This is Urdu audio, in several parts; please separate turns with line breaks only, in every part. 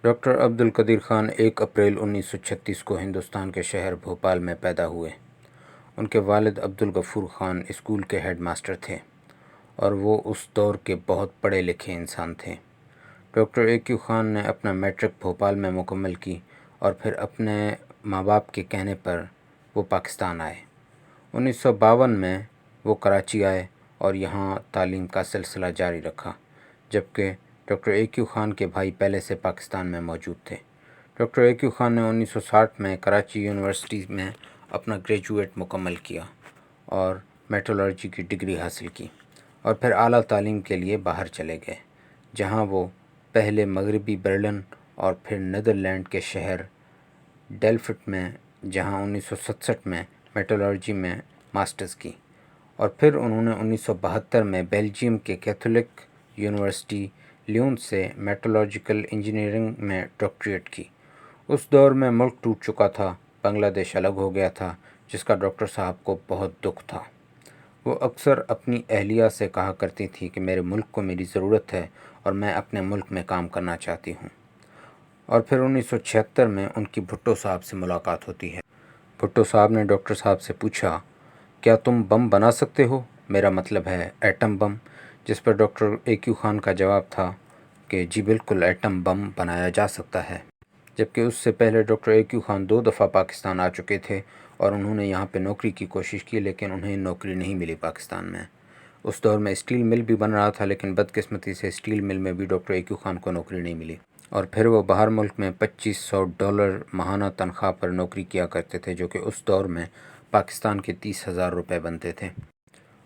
ڈاکٹر عبد القدیر خان 1 اپریل 1936 کو ہندوستان کے شہر بھوپال میں پیدا ہوئے۔ ان کے والد عبد الغفور خان اسکول کے ہیڈ ماسٹر تھے اور وہ اس دور کے بہت پڑھے لکھے انسان تھے۔ ڈاکٹر اے کیو خان نے اپنا میٹرک بھوپال میں مکمل کی اور پھر اپنے ماں باپ کے کہنے پر وہ پاکستان آئے۔ 1952 میں وہ کراچی آئے اور یہاں تعلیم کا سلسلہ جاری رکھا، جبکہ ڈاکٹر اے کیو خان کے بھائی پہلے سے پاکستان میں موجود تھے۔ ڈاکٹر اے کیو خان نے 1960 میں کراچی یونیورسٹی میں اپنا گریجویٹ مکمل کیا اور میٹرولوجی کی ڈگری حاصل کی اور پھر اعلیٰ تعلیم کے لیے باہر چلے گئے، جہاں وہ پہلے مغربی برلن اور پھر نیدرلینڈ کے شہر ڈیلفٹ میں، جہاں 1967 میں میٹرولوجی میں ماسٹرز کی، اور پھر انہوں نے 1972 میں بیلجیم کے کیتھولک یونیورسٹی لیون سے میٹرولوجیکل انجینئرنگ میں ڈاکٹریٹ کی۔ اس دور میں ملک ٹوٹ چکا تھا، بنگلہ دیش الگ ہو گیا تھا، جس کا ڈاکٹر صاحب کو بہت دکھ تھا۔ وہ اکثر اپنی اہلیہ سے کہا کرتی تھی کہ میرے ملک کو میری ضرورت ہے اور میں اپنے ملک میں کام کرنا چاہتی ہوں۔ اور پھر 1976 میں ان کی بھٹو صاحب سے ملاقات ہوتی ہے۔ بھٹو صاحب نے ڈاکٹر صاحب سے پوچھا، کیا تم بم بنا سکتے ہو؟ میرا مطلب ہے ایٹم بم۔ جس پر ڈاکٹر اے کیو خان کا جواب تھا کہ جی بالکل، ایٹم بم بنایا جا سکتا ہے۔ جبکہ اس سے پہلے ڈاکٹر اے کیو خان 2 دفعہ پاکستان آ چکے تھے اور انہوں نے یہاں پہ نوکری کی کوشش کی، لیکن انہیں نوکری نہیں ملی پاکستان میں۔ اس دور میں اسٹیل مل بھی بن رہا تھا، لیکن بدقسمتی سے اسٹیل مل میں بھی ڈاکٹر اے کیو خان کو نوکری نہیں ملی، اور پھر وہ باہر ملک میں $2500 ماہانہ تنخواہ پر نوکری کیا کرتے تھے، جو کہ اس دور میں پاکستان کے 30,000 روپے بنتے تھے۔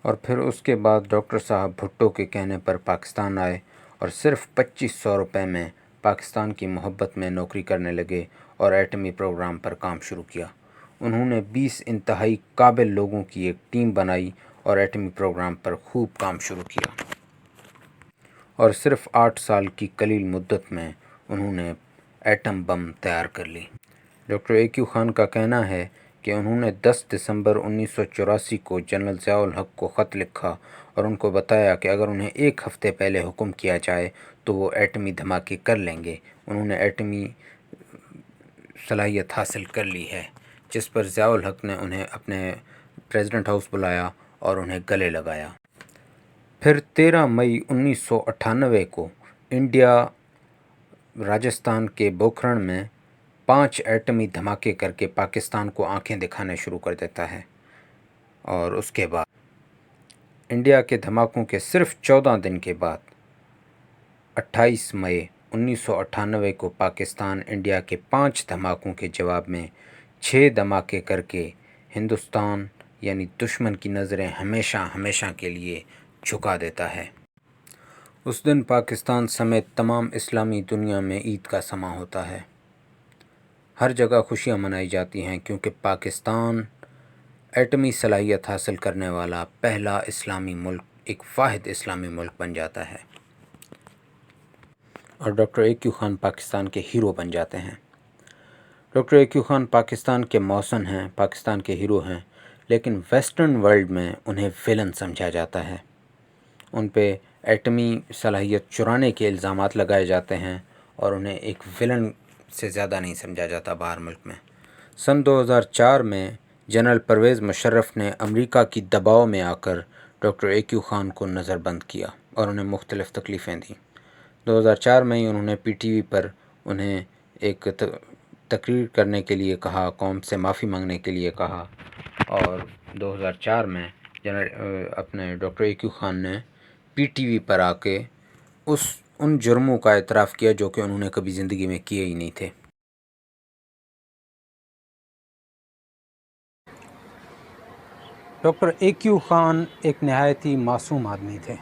اور پھر اس کے بعد ڈاکٹر صاحب بھٹو کے کہنے پر پاکستان آئے اور صرف $2500 میں پاکستان کی محبت میں نوکری کرنے لگے اور ایٹمی پروگرام پر کام شروع کیا۔ انہوں نے 20 انتہائی قابل لوگوں کی ایک ٹیم بنائی اور ایٹمی پروگرام پر خوب کام شروع کیا، اور صرف 8 سال کی قلیل مدت میں انہوں نے ایٹم بم تیار کر لی۔ ڈاکٹر اے کیو خان کا کہنا ہے کہ انہوں نے 10 دسمبر 1984 کو جنرل ضیاء الحق کو خط لکھا اور ان کو بتایا کہ اگر انہیں 1 ہفتے پہلے حکم کیا جائے تو وہ ایٹمی دھماکے کر لیں گے۔ انہوں نے ایٹمی صلاحیت حاصل کر لی ہے، جس پر ضیاء الحق نے انہیں اپنے پریزیڈنٹ ہاؤس بلایا اور انہیں گلے لگایا۔ پھر 13 مئی 1998 کو انڈیا راجستھان کے پوکھرن میں 5 ایٹمی دھماکے کر کے پاکستان کو آنکھیں دکھانے شروع کر دیتا ہے، اور اس کے بعد انڈیا کے دھماکوں کے صرف 14 دن کے بعد 28 مئی 1998 کو پاکستان انڈیا کے 5 دھماکوں کے جواب میں 6 دھماکے کر کے ہندوستان یعنی دشمن کی نظریں ہمیشہ ہمیشہ کے لیے جھکا دیتا ہے۔ اس دن پاکستان سمیت تمام اسلامی دنیا میں عید کا سماں ہوتا ہے۔ ہر جگہ خوشیاں منائی جاتی ہیں، کیونکہ پاکستان ایٹمی صلاحیت حاصل کرنے والا پہلا اسلامی ملک، ایک واحد اسلامی ملک بن جاتا ہے، اور ڈاکٹر اے کیو خان پاکستان کے ہیرو بن جاتے ہیں۔ ڈاکٹر اے کیو خان پاکستان کے محسن ہیں، پاکستان کے ہیرو ہیں، لیکن ویسٹرن ورلڈ میں انہیں ویلن سمجھا جاتا ہے۔ ان پہ ایٹمی صلاحیت چرانے کے الزامات لگائے جاتے ہیں اور انہیں ایک ویلن سے زیادہ نہیں سمجھا جاتا باہر ملک میں۔ سن 2004 میں جنرل پرویز مشرف نے امریکہ کی دباؤ میں آ کر ڈاکٹر اے کیو خان کو نظر بند کیا اور انہیں مختلف تکلیفیں دیں۔ 2004 میں ہی انہوں نے پی ٹی وی پر انہیں ایک تقریر کرنے کے لیے کہا، قوم سے معافی مانگنے کے لیے کہا، اور 2004 میں اپنے ڈاکٹر اے کیو خان نے پی ٹی وی پر آ کے ان جرموں کا اعتراف کیا جو کہ انہوں نے کبھی زندگی میں کیے ہی نہیں تھے۔ ڈاکٹر اے کیو خان ایک نہایت ہی معصوم آدمی تھے۔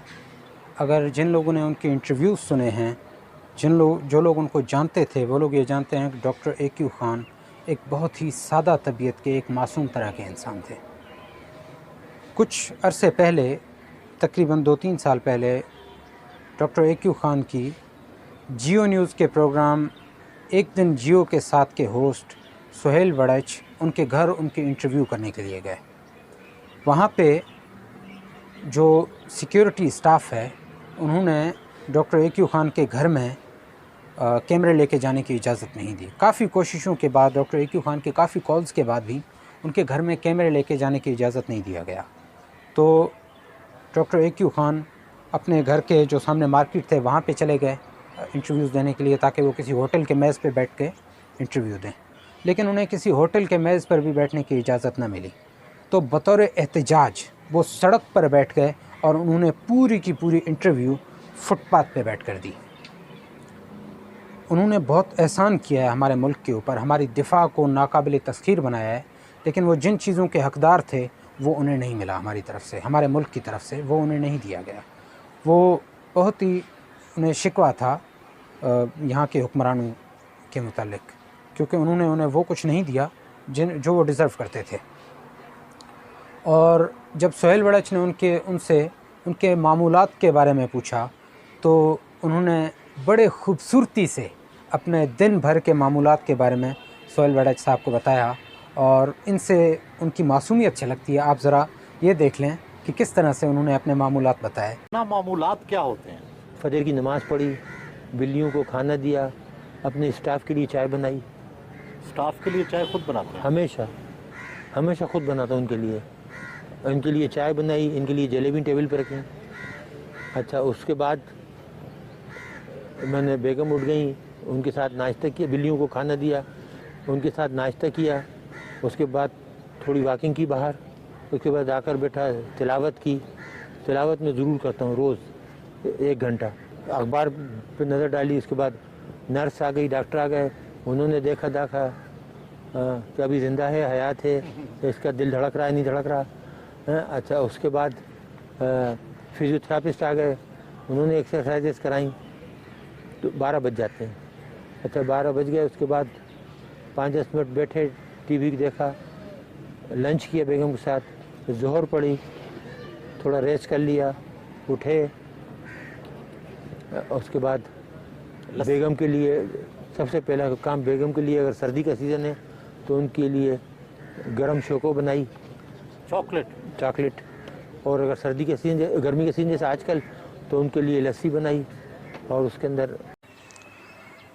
اگر جن لوگوں نے ان کے انٹرویوز سنے ہیں، جو لوگ ان کو جانتے تھے، وہ لوگ یہ جانتے ہیں کہ ڈاکٹر اے کیو خان ایک بہت ہی سادہ طبیعت کے، ایک معصوم طرح کے انسان تھے۔ کچھ عرصے پہلے، تقریباً 2-3 سال پہلے، ڈاکٹر اے کیو خان کی جیو نیوز کے پروگرام ایک دن جیو کے ساتھ کے ہوسٹ سہیل وڑچ ان کے گھر ان کے انٹرویو کرنے کے لیے گئے۔ وہاں پہ جو سیکیورٹی اسٹاف ہے، انہوں نے ڈاکٹر اے کیو خان کے گھر میں
کیمرے لے کے جانے کی اجازت نہیں دی. کافی کوششوں کے بعد ڈاکٹر اے کیو خان کے کافی کالز کے بعد بھی ان کے گھر میں کیمرے لے کے جانے کی اجازت نہیں دیا گیا. تو ڈاکٹر اے کیو خان اپنے گھر کے جو سامنے مارکیٹ تھے وہاں پہ چلے گئے انٹرویوز دینے کے لیے، تاکہ وہ کسی ہوٹل کے میز پہ بیٹھ کے انٹرویو دیں. لیکن انہیں کسی ہوٹل کے میز پر بھی بیٹھنے کی اجازت نہ ملی. تو بطور احتجاج وہ سڑک پر بیٹھ گئے اور انہوں نے پوری کی پوری انٹرویو فٹ پاتھ پہ بیٹھ کر دی. انہوں نے بہت احسان کیا ہے ہمارے ملک کے اوپر، ہماری دفاع کو ناقابل تسخیر بنایا ہے، لیکن وہ جن چیزوں کے حقدار تھے وہ انہیں نہیں ملا. ہماری طرف سے، ہمارے ملک کی طرف سے وہ انہیں نہیں دیا گیا. وہ بہت ہی انہیں شکوہ تھا یہاں کے حکمرانوں کے متعلق، کیونکہ انہوں نے انہیں وہ کچھ نہیں دیا جو وہ ڈیزرو کرتے تھے. اور جب سہیل وڑچ نے ان کے معمولات کے بارے میں پوچھا تو انہوں نے بڑے خوبصورتی سے اپنے دن بھر کے معمولات کے بارے میں سہیل وڑچ صاحب کو بتایا، اور ان سے ان کی معصومیت چھلکتی ہے. آپ ذرا یہ دیکھ لیں کہ کس طرح سے انہوں نے اپنے معمولات بتائے.
معمولات کیا ہوتے ہیں؟
فجر کی نماز پڑھی، بلیوں کو کھانا دیا، اپنے اسٹاف کے لیے چائے بنائی.
اسٹاف کے لیے چائے خود بناتے ہیں؟
ہمیشہ خود بناتا ہوں ان کے لیے چائے بنائی، ان کے لیے جلیبی ٹیبل پہ رکھیں. اچھا، اس کے بعد میں نے بیگم اٹھ گئیں، ان کے ساتھ ناشتہ کیا، بلیوں کو کھانا دیا، ان کے ساتھ ناشتہ کیا. اس کے بعد تھوڑی واکنگ کی باہر. اس کے بعد آ کر بیٹھا، تلاوت کی. تلاوت میں ضرور کرتا ہوں روز 1 گھنٹہ. اخبار پہ نظر ڈالی. اس کے بعد نرس آ گئی، ڈاکٹر آ گئے. انہوں نے دیکھا کہ ابھی زندہ ہے، حیات ہے، اس کا دل دھڑک رہا ہے نہیں دھڑک رہا. اچھا، اس کے بعد فزیوتھراپسٹ آ گئے، انہوں نے ایکسرسائزز کرائیں. تو 12 بج جاتے ہیں. اچھا، 12 بج گئے. اس کے بعد 5-10 منٹ بیٹھے، ٹی وی دیکھا، لنچ کیا بیگم کے ساتھ، ظہر پڑھی، تھوڑا ریسٹ کر لیا، اٹھے. اس کے بعد بیگم کے لیے سب سے پہلا کام، بیگم کے لیے اگر سردی کا سیزن ہے تو ان کے لیے گرم شوکو بنائی، چاکلیٹ. اور اگر سردی کا سیزن، گرمی کا سیزن جیسے آج کل، تو ان کے لیے لسی بنائی. اور اس کے اندر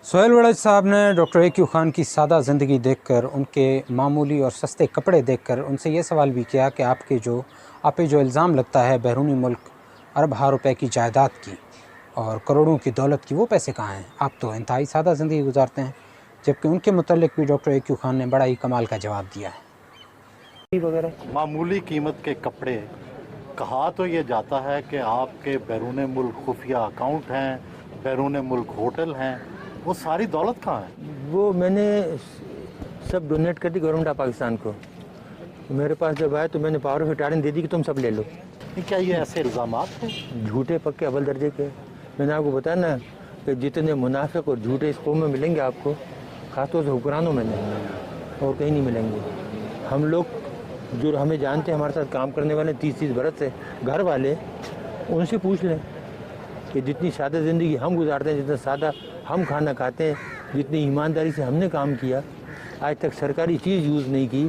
سہیل وڑچ صاحب نے ڈاکٹر اے کیو خان کی سادہ زندگی دیکھ کر، ان کے معمولی اور سستے کپڑے دیکھ کر ان سے یہ سوال بھی کیا کہ آپ پہ جو الزام لگتا ہے بیرونی ملک اربوں روپے کی جائیداد کی اور کروڑوں کی دولت کی، وہ پیسے کہاں ہیں؟ آپ تو انتہائی سادہ زندگی گزارتے ہیں. جبکہ ان کے متعلق بھی ڈاکٹر اے کیو خان نے بڑا ہی کمال کا جواب دیا ہے.
وغیرہ
معمولی قیمت کے کپڑے. کہا تو یہ جاتا ہے کہ آپ کے بیرون ملک خفیہ اکاؤنٹ ہیں، بیرون ملک ہوٹل ہیں، وہ ساری دولت کہاں ہے؟
وہ میں نے سب ڈونیٹ کر دی گورنمنٹ آف پاکستان کو. میرے پاس جب آئے تو میں نے پاور آف اٹارن دے دی کہ تم سب لے لو.
کیا یہ ایسے الزامات ہیں؟
جھوٹے پکے اول درجے کے. میں نے آپ کو بتایا نا کہ جتنے منافق اور جھوٹے اس قوم میں ملیں گے آپ کو، خاص طور سے حکمرانوں میں نہیں، اور کہیں نہیں ملیں گے. ہم لوگ جو ہمیں جانتے ہیں، ہمارے ساتھ کام کرنے والے 30 برس سے، گھر والے، ان سے پوچھ لیں کہ جتنی سادہ زندگی ہم گزارتے ہیں، جتنا سادہ ہم کھانا کھاتے ہیں، جتنی ایمانداری سے ہم نے کام کیا، آج تک سرکاری چیز یوز نہیں کی.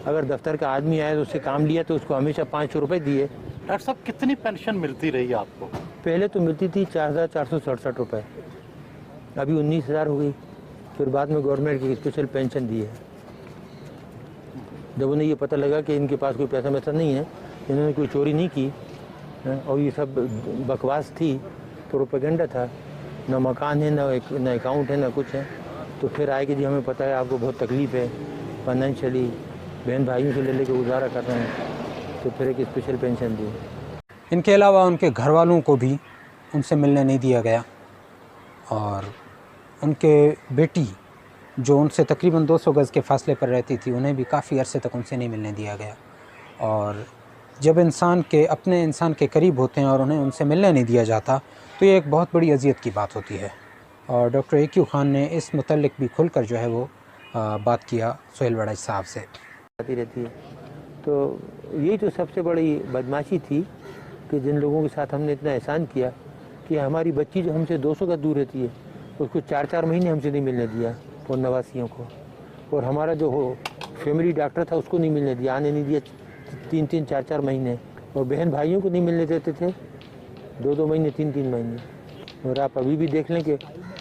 اگر دفتر کا آدمی آیا تو اس سے کام لیا تو اس کو ہمیشہ 500 روپے دیے.
ڈاکٹر صاحب، کتنی پینشن ملتی رہی آپ کو؟
پہلے تو ملتی تھی 4467 روپے، ابھی 19000 ہو گئی. پھر بعد میں گورنمنٹ کی اسپیشل پینشن دی ہے. جب انہیں یہ پتہ لگا کہ ان کے پاس کوئی پیسہ ویسا نہیں ہے، انہوں نے کوئی چوری نہیں کی، اور یہ سب بکواس تھی، پروپیگنڈا تھا، نہ مکان ہے، نہ اکاؤنٹ ہے، نہ کچھ ہے، تو پھر آئے کہ جی ہمیں پتہ ہے آپ کو بہت تکلیف ہے فائنینشلی، بہن بھائیوں سے لے کے گزارا کر رہے ہیں، تو پھر ایک اسپیشل پینشن دی.
ان کے علاوہ ان کے گھر والوں کو بھی ان سے ملنے نہیں دیا گیا، اور ان کے بیٹی جو ان سے تقریباً 200 گز کے فاصلے پر رہتی تھی، انہیں بھی کافی عرصے تک ان سے نہیں ملنے دیا گیا. اور جب اپنے انسان کے قریب ہوتے ہیں اور انہیں ان سے ملنے نہیں دیا جاتا تو یہ ایک بہت بڑی اذیت کی بات ہوتی ہے. اور ڈاکٹر اے کیو خان نے اس متعلق بھی کھل کر جو ہے وہ بات کیا سہیل وڑچ صاحب سے.
آتی رہتی ہے. تو یہی تو سب سے بڑی بدماشی تھی کہ جن لوگوں کے ساتھ ہم نے اتنا احسان کیا کہ ہماری بچی جو ہم سے 200 گز دور رہتی ہے، اس کو 4 مہینے ہم سے نہیں ملنے دیا، اور نواسیوں کو. اور ہمارا جو فیملی ڈاکٹر تھا اس کو نہیں ملنے دیا، آنے نہیں دیا 3 4 مہینے. اور بہن بھائیوں کو نہیں ملنے دیتے تھے 2 مہینے 3 مہینے. اور آپ ابھی بھی دیکھ لیں کہ